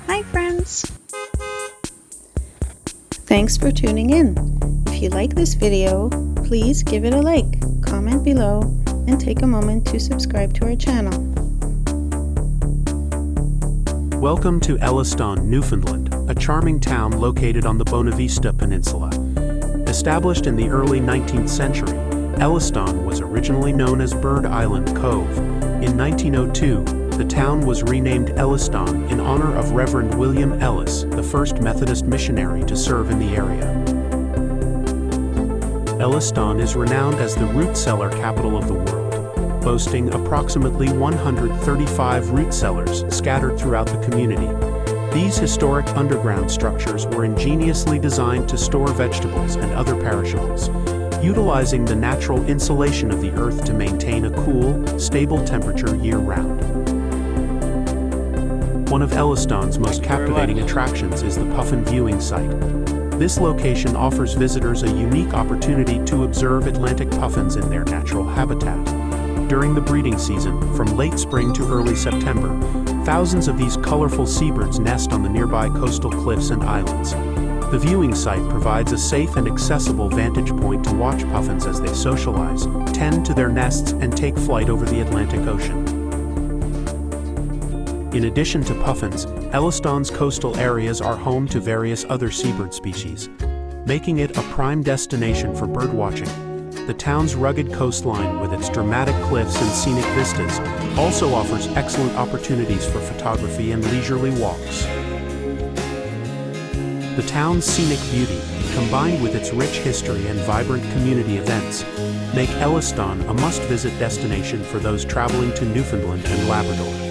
Hi friends! Thanks for tuning in. If you like this video, please give it a like, comment below, and take a moment to subscribe to our channel. Welcome to Elliston, Newfoundland, a charming town located on the Bonavista Peninsula. Established in the early 19th century, Elliston was originally known as Bird Island Cove. In 1902, the town was renamed Elliston in honor of Reverend William Ellis, the first Methodist missionary to serve in the area. Elliston is renowned as the root cellar capital of the world, boasting approximately 135 root cellars scattered throughout the community. These historic underground structures were ingeniously designed to store vegetables and other perishables, utilizing the natural insulation of the earth to maintain a cool, stable temperature year-round. One of Elliston's most captivating attractions is the Puffin Viewing Site. This location offers visitors a unique opportunity to observe Atlantic puffins in their natural habitat. During the breeding season, from late spring to early September, thousands of these colorful seabirds nest on the nearby coastal cliffs and islands. The viewing site provides a safe and accessible vantage point to watch puffins as they socialize, tend to their nests, and take flight over the Atlantic Ocean. In addition to puffins, Elliston's coastal areas are home to various other seabird species, making it a prime destination for birdwatching. The town's rugged coastline, with its dramatic cliffs and scenic vistas, also offers excellent opportunities for photography and leisurely walks. The town's scenic beauty, combined with its rich history and vibrant community events, make Elliston a must-visit destination for those traveling to Newfoundland and Labrador.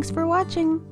Thanks for watching!